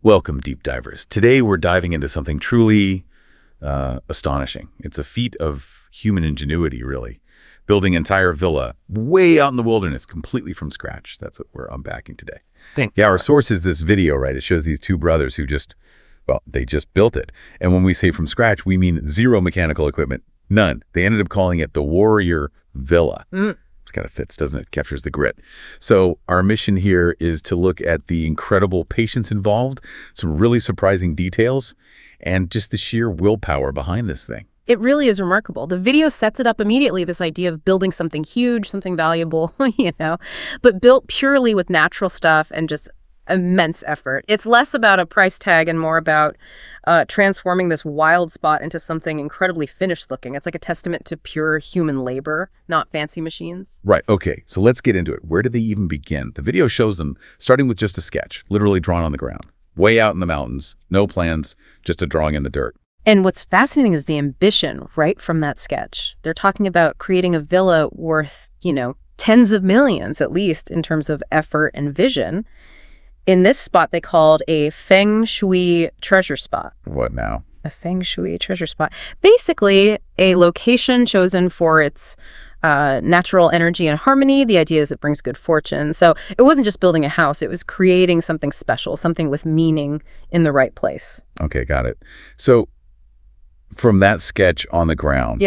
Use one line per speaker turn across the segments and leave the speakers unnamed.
Welcome, deep divers. Today we're diving into something truly astonishing. It's a feat of human ingenuity, really. Building an entire villa way out in the wilderness, completely from scratch. That's what we're unpacking today. Yeah, our source is this video, right? It shows these two brothers who they just built it. And when we say from scratch, we mean zero mechanical equipment, none. They ended up calling it the Warrior Villa. It kind of fits, doesn't it? Captures the grit. So our mission here is to look at the incredible patience involved, some really surprising details, and just the sheer willpower behind this thing.
It really is remarkable. The video sets it up immediately, this idea of building something huge, something valuable, but built purely with natural stuff and just immense effort. It's less about a price tag and more about transforming this wild spot into something incredibly finished looking. It's like a testament to pure human labor, not fancy machines.
Right. Okay. So let's get into it. Where did they even begin? The video shows them starting with just a sketch, literally drawn on the ground, way out in the mountains, no plans, just a drawing in the dirt.
And what's fascinating is the ambition right from that sketch. They're talking about creating a villa worth, tens of millions at least in terms of effort and vision. In this spot, they called a feng shui treasure spot.
What now?
A feng shui treasure spot. Basically, a location chosen for its natural energy and harmony. The idea is it brings good fortune. So it wasn't just building a house. It was creating something special, something with meaning in the right place.
Okay, got it. So from that sketch on the ground,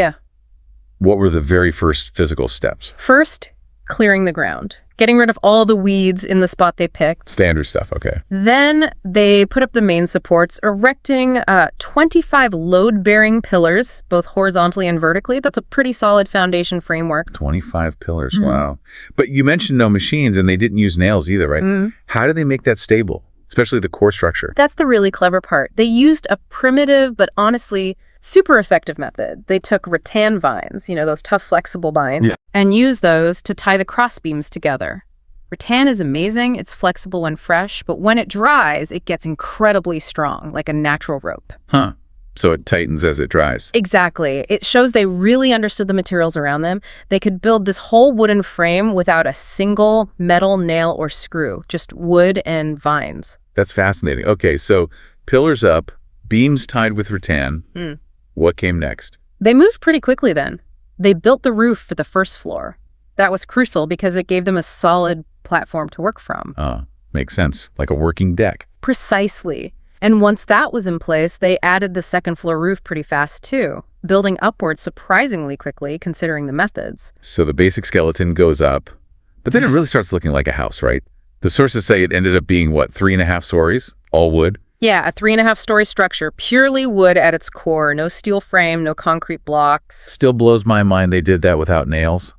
what were the very first physical steps?
First, clearing the ground. Getting rid of all the weeds in the spot they picked.
Standard stuff, okay.
Then they put up the main supports, erecting 25 load-bearing pillars, both horizontally and vertically. That's a pretty solid foundation framework.
25 pillars, wow. But you mentioned no machines, and they didn't use nails either, right? How do they make that stable, especially the core structure?
That's the really clever part. They used a primitive, but honestly super effective method. They took rattan vines, those tough, flexible vines, and used those to tie the cross beams together. Rattan is amazing. It's flexible when fresh, but when it dries, it gets incredibly strong, like a natural rope.
Huh. So it tightens as it dries.
Exactly. It shows they really understood the materials around them. They could build this whole wooden frame without a single metal nail or screw, just wood and vines.
That's fascinating. Okay, so pillars up, beams tied with rattan. What came next?
They moved pretty quickly then. They built the roof for the first floor. That was crucial because it gave them a solid platform to work from.
Makes sense. Like a working deck.
Precisely. And once that was in place, they added the second floor roof pretty fast too, building upwards surprisingly quickly considering the methods.
So the basic skeleton goes up, but then it really starts looking like a house, right? The sources say it ended up being, 3.5 stories? All wood?
Yeah, a 3.5-story structure, purely wood at its core, no steel frame, no concrete blocks.
Still blows my mind they did that without nails.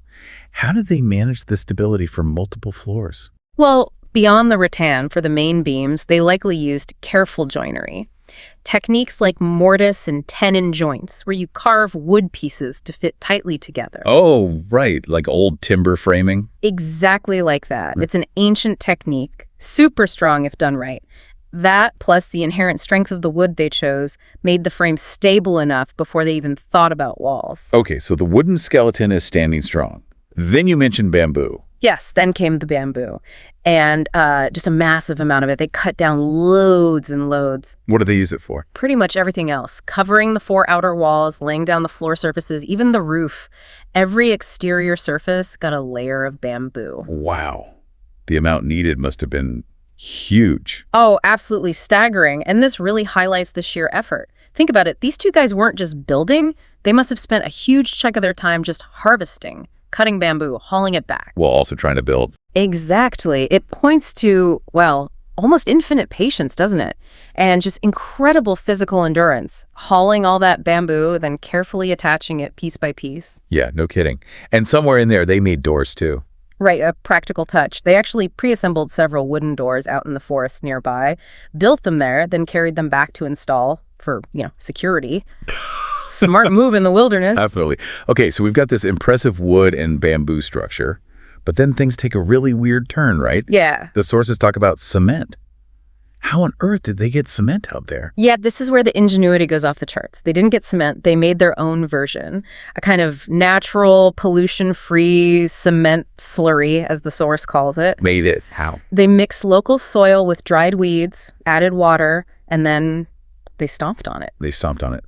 How did they manage the stability for multiple floors?
Well, beyond the rattan for the main beams, they likely used careful joinery. Techniques like mortise and tenon joints, where you carve wood pieces to fit tightly together.
Oh, right, like old timber framing?
Exactly like that. It's an ancient technique, super strong if done right. That, plus the inherent strength of the wood they chose, made the frame stable enough before they even thought about walls.
Okay, so the wooden skeleton is standing strong. Then you mentioned bamboo.
Yes, then came the bamboo. And just a massive amount of it. They cut down loads and loads.
What do they use it for?
Pretty much everything else. Covering the 4 outer walls, laying down the floor surfaces, even the roof. Every exterior surface got a layer of bamboo.
Wow. The amount needed must have been huge.
Oh, absolutely staggering. And this really highlights the sheer effort. Think about it. These two guys weren't just building. They must have spent a huge chunk of their time just harvesting, cutting bamboo, hauling it back.
While also trying to build.
Exactly. It points to, almost infinite patience, doesn't it? And just incredible physical endurance. Hauling all that bamboo, then carefully attaching it piece by piece.
Yeah, no kidding. And somewhere in there, they made doors too.
Right, a practical touch. They actually pre-assembled several wooden doors out in the forest nearby, built them there, then carried them back to install for, security. Smart move in the wilderness.
Absolutely. Okay, so we've got this impressive wood and bamboo structure, but then things take a really weird turn, right?
Yeah.
The sources talk about cement. How on earth did they get cement out there?
Yeah, this is where the ingenuity goes off the charts. They didn't get cement. They made their own version, a kind of natural, pollution-free cement slurry, as the source calls it.
Made it. How?
They mixed local soil with dried weeds, added water, and then they stomped on it.
They stomped on it.